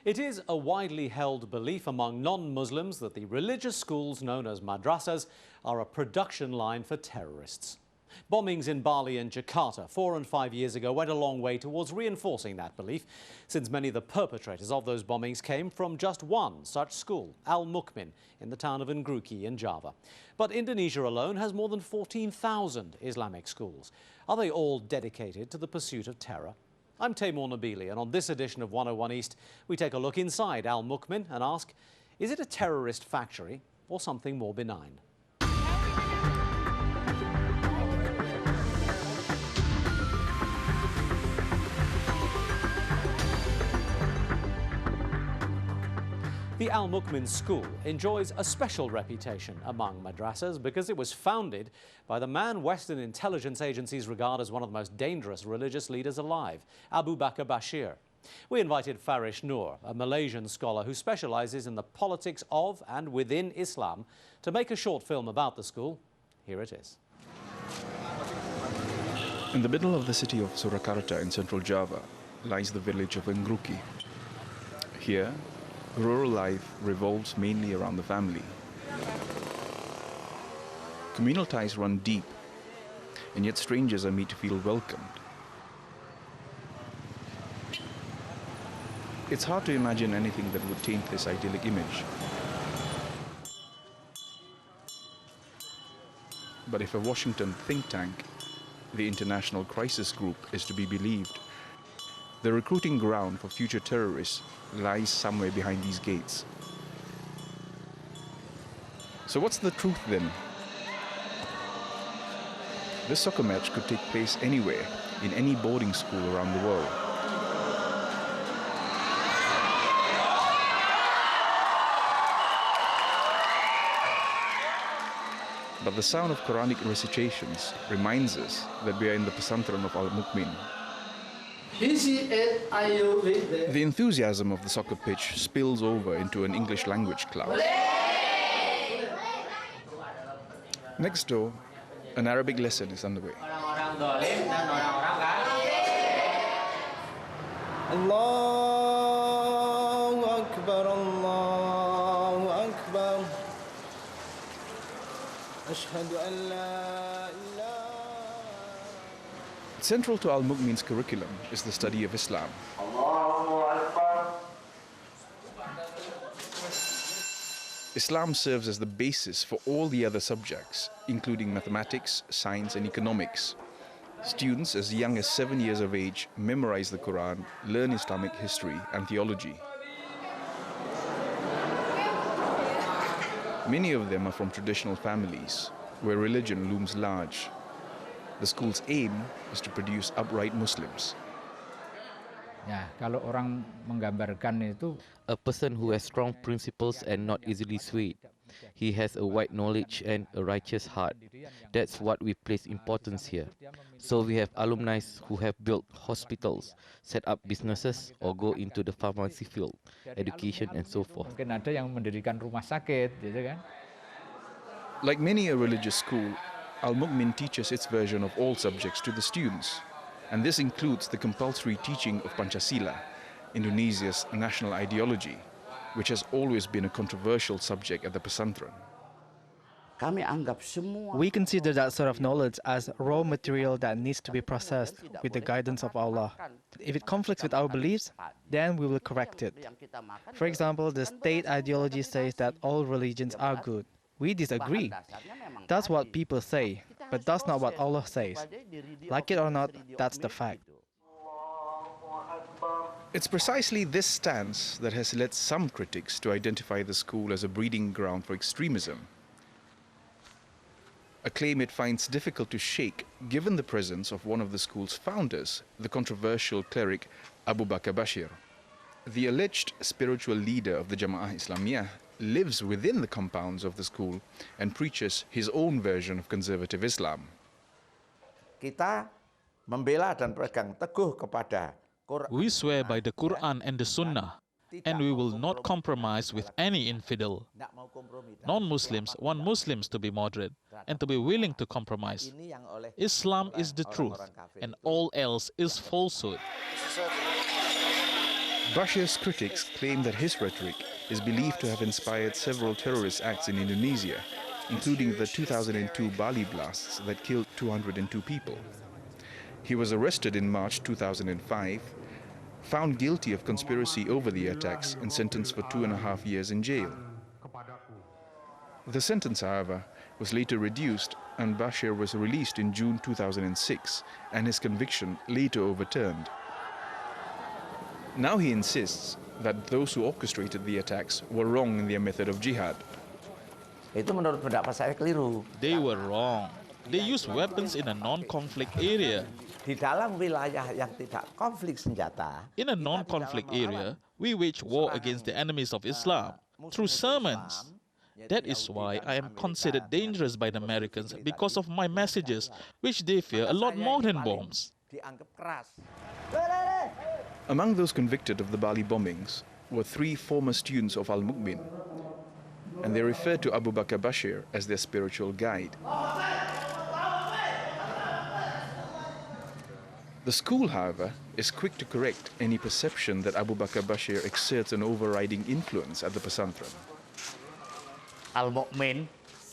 It is a widely held belief among non-Muslims that the religious schools known as madrasas are a production line for terrorists. Bombings in Bali and Jakarta 4 and 5 years ago went a long way towards reinforcing that belief, since many of the perpetrators of those bombings came from just one such school, Al Mukmin, in the town of Ngruki in Java. But Indonesia alone has more than 14,000 Islamic schools. Are they all dedicated to the pursuit of terror? I'm Taimur Nabili, and on this edition of 101 East, we take a look inside Al Mukmin and ask, is it a terrorist factory or something more benign? The Al Mukmin school enjoys a special reputation among madrasas because it was founded by the man Western intelligence agencies regard as one of the most dangerous religious leaders alive, Abu Bakr Bashir. We invited Farish Noor, a Malaysian scholar who specializes in the politics of and within Islam, to make a short film about the school. Here it is. In the middle of the city of Surakarta in central Java lies the village of Ngruki. Here, rural life revolves mainly around the family. Communal ties run deep, and yet strangers are made to feel welcomed. It's hard to imagine anything that would taint this idyllic image. But if a Washington think tank, the International Crisis Group, is to be believed, the recruiting ground for future terrorists lies somewhere behind these gates. So what's the truth then? This soccer match could take place anywhere, in any boarding school around the world. But the sound of Quranic recitations reminds us that we are in the pesantren of Al Mukmin. The enthusiasm of the soccer pitch spills over into an English language class. Next door, an Arabic lesson is underway. Allahu Akbar, Allahu Akbar. Ashhadu an la ilaha. Central to Al Mukmin's curriculum is the study of Islam. Islam serves as the basis for all the other subjects, including mathematics, science, and economics. Students as young as 7 years of age memorize the Quran, learn Islamic history and theology. Many of them are from traditional families, where religion looms large. The school's aim is to produce upright Muslims. A person who has strong principles and not easily swayed. He has a wide knowledge and a righteous heart. That's what we place importance here. So we have alumni who have built hospitals, set up businesses, or go into the pharmacy field, education, and so forth. Like many a religious school, Al Mukmin teaches its version of all subjects to the students, and this includes the compulsory teaching of Pancasila, Indonesia's national ideology, which has always been a controversial subject at the pesantren. We consider that sort of knowledge as raw material that needs to be processed with the guidance of Allah. If it conflicts with our beliefs, then we will correct it. For example, the state ideology says that all religions are good. We disagree. That's what people say, but that's not what Allah says. Like it or not, that's the fact. It's precisely this stance that has led some critics to identify the school as a breeding ground for extremism, a claim it finds difficult to shake given the presence of one of the school's founders, the controversial cleric Abu Bakr Bashir. The alleged spiritual leader of the Jamaah Islamiyah lives within the compounds of the school and preaches his own version of conservative Islam. We swear by the Quran and the Sunnah, and we will not compromise with any infidel. Non-Muslims want Muslims to be moderate and to be willing to compromise. Islam is the truth, and all else is falsehood. Bashir's critics claim that his rhetoric is believed to have inspired several terrorist acts in Indonesia, including the 2002 Bali blasts that killed 202 people. He was arrested in March 2005, found guilty of conspiracy over the attacks and sentenced for 2.5 years in jail. The sentence, however, was later reduced and Bashir was released in June 2006 and his conviction later overturned. Now he insists that those who orchestrated the attacks were wrong in their method of jihad. Itu menurut pendapat saya keliru. They were wrong. They used weapons in a non-conflict area. Di dalam wilayah yang tidak konflik senjata, In a non-conflict area, we wage war against the enemies of Islam through sermons. That is why I am considered dangerous by the Americans because of my messages, which they fear a lot more than bombs. dianggap keras. Among those convicted of the Bali bombings were 3 former students of Al-Mu'min, and they referred to Abu Bakr Bashir as their spiritual guide. The school, however, is quick to correct any perception that Abu Bakr Bashir exerts an overriding influence at the pesantren. Al-Mu'min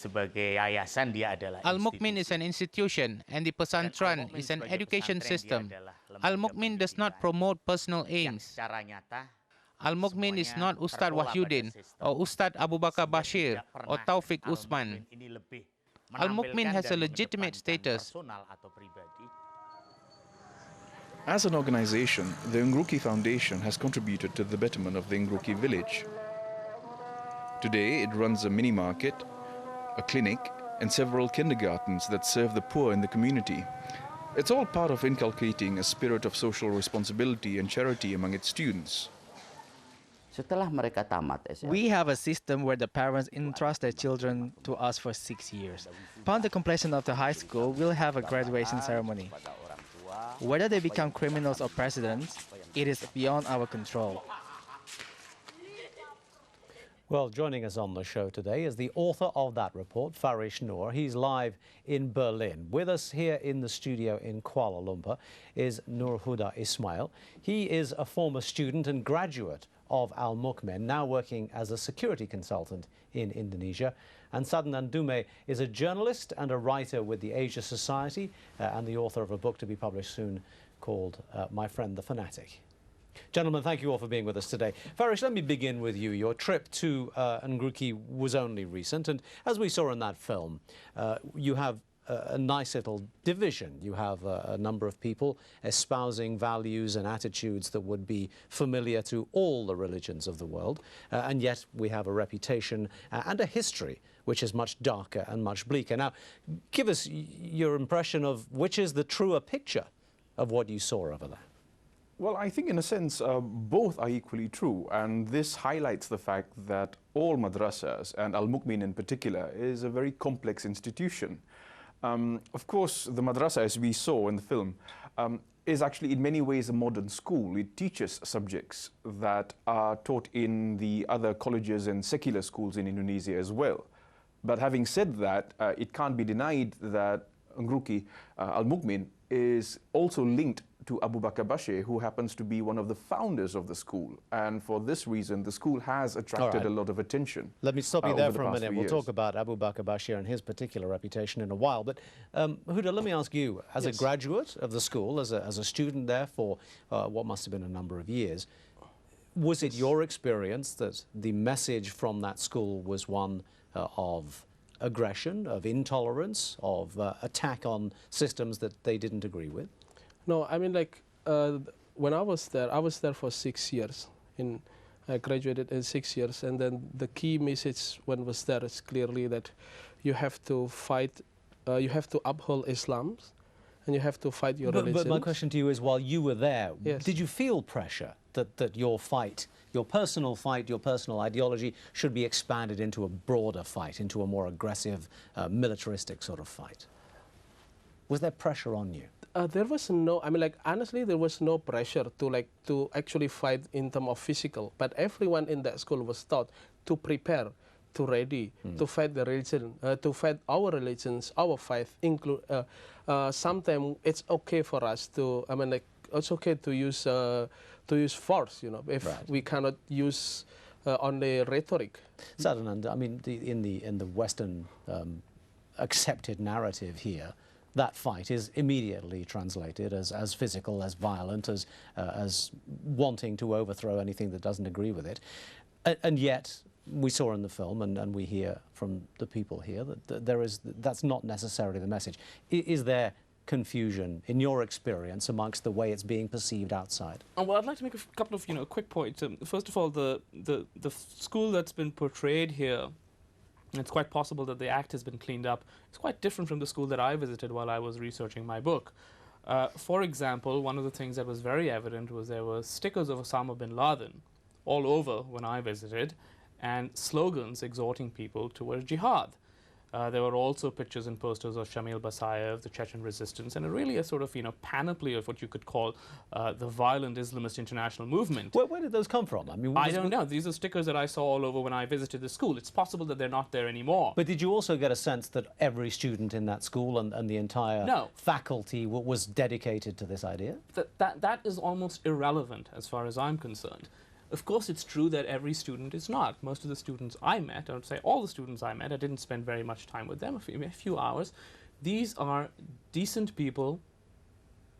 sebagai yayasan dia adalah Al-Mu'min is an institution and the pesantren is an education system. Al-Mu'min does not promote personal aims. secara nyata Al-Mu'min is not Ustadz Wahyudin or Ustadz Abu Bakar Bashir or Taufik Usman. ini lebih Al-Mu'min has a menampilkan dan legitimate mengedepankan status. personal atau pribadi. As an organization, the Ngruki Foundation has contributed to the betterment of the Ngruki village. Today, it runs a mini market, a clinic, and several kindergartens that serve the poor in the community. It's all part of inculcating a spirit of social responsibility and charity among its students. Setelah mereka tamat SMA, We have a system where the parents entrust their children to us for 6 years. Upon the completion of the high school, we'll have a graduation ceremony. pada orang tua, Whether they become criminals or presidents, it is beyond our control. Well, joining us on the show today is the author of that report, Farish Noor. He's live in Berlin. With us here in the studio in Kuala Lumpur is Nur Huda Ismail. He is a former student and graduate of Al-Mu'min, now working as a security consultant in Indonesia. And Sadnan Dume is a journalist and a writer with the Asia Society and the author of a book to be published soon called My Friend the Fanatic. Gentlemen, thank you all for being with us today. Farish, let me begin with you. Your trip to Ngruki was only recent, and as we saw in that film, you have a nice little division. You have a number of people espousing values and attitudes that would be familiar to all the religions of the world, and yet we have a reputation and a history which is much darker and much bleaker. Now, give us your impression of which is the truer picture of what you saw over there. Well, I think in a sense, both are equally true. And this highlights the fact that all madrasas, and Al-Mu'min in particular, is a very complex institution. Of course, the madrasa, as we saw in the film, is actually in many ways a modern school. It teaches subjects that are taught in the other colleges and secular schools in Indonesia as well. But having said that, it can't be denied that Ngruki, Al-Mu'min, is also linked to Abu Bakr Bashir, who happens to be one of the founders of the school. And for this reason, the school has attracted a lot of attention. Let me stop you there over the for a past minute. few We'll years. talk about Abu Bakr Bashir and his particular reputation in a while. But Huda, let me ask you, as a graduate of the school, as a student there for what must have been a number of years, was it your experience that the message from that school was one of aggression, of intolerance, of attack on systems that they didn't agree with? No, I mean, like, when I was there for 6 years. I graduated in 6 years, and then the key message when I was there is clearly that you have to fight, you have to uphold Islam, and you have to fight your religion. But my question to you is, while you were there, Yes. did you feel pressure that your fight, your personal ideology should be expanded into a broader fight, into a more aggressive, militaristic sort of fight? Was there pressure on you? There was no, I mean, like, honestly, there was no pressure to actually fight in terms of physical. But everyone in that school was taught to prepare, to ready, to fight the religion, to fight our religions, our faith. Sometimes it's okay for us to, I mean, like, it's okay to use use force, you know, if Right. we cannot use only rhetoric. Sadanand, I mean, in the Western accepted narrative here, that fight is immediately translated as physical, as violent, as wanting to overthrow anything that doesn't agree with it. And yet, we saw in the film, and we hear from the people here, that that's not necessarily the message. Is there confusion, in your experience, amongst the way it's being perceived outside? Well, I'd like to make a couple of quick points. First of all, the school that's been portrayed here, it's quite possible that the act has been cleaned up. It's quite different from the school that I visited while I was researching my book. For example, one of the things that was very evident was there were stickers of Osama bin Laden all over when I visited, and slogans exhorting people towards jihad. There were also pictures and posters of Shamil Basayev, the Chechen resistance, and really a sort of panoply of what you could call the violent Islamist international movement. Where did those come from? I mean, I don't know. These are stickers that I saw all over when I visited the school. It's possible that they're not there anymore. But did you also get a sense that every student in that school and the entire faculty was dedicated to this idea? That is almost irrelevant as far as I'm concerned. Of course, it's true that every student is not. Most of the students I met, I would say all the students I met, I didn't spend very much time with them, a few hours. These are decent people,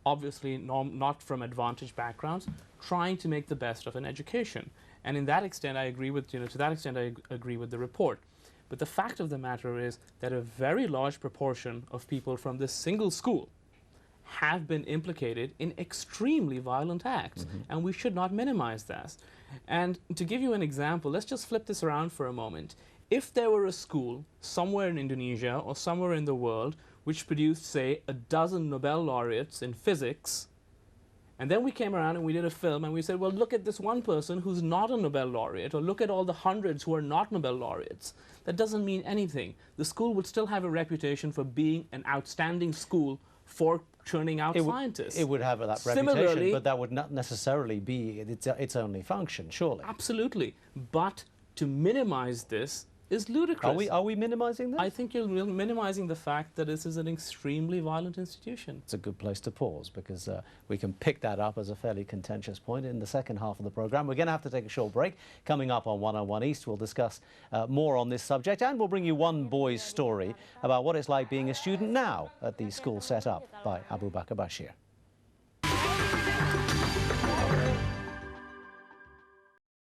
obviously not from advantaged backgrounds, trying to make the best of an education. And in that extent, I agree with, to that extent, I agree with the report. But the fact of the matter is that a very large proportion of people from this single school have been implicated in extremely violent acts, and we should not minimize that. And to give you an example, let's just flip this around for a moment. If there were a school somewhere in Indonesia or somewhere in the world which produced, say, 12 Nobel laureates in physics, and then we came around and we did a film and we said, well, look at this one person who's not a Nobel laureate, or look at all the hundreds who are not Nobel laureates, that doesn't mean anything. The school would still have a reputation for being an outstanding school for churning out scientists. It would have that reputation, but that would not necessarily be its only function, surely. Absolutely. But to minimize this is ludicrous. Are we minimizing this? I think you're minimizing the fact that this is an extremely violent institution. It's a good place to pause, because we can pick that up as a fairly contentious point in the second half of the programme. We're going to have to take a short break. Coming up on 101 East, we'll discuss more on this subject, and we'll bring you one boy's story about what it's like being a student now at the school set up by Abu Bakr Bashir.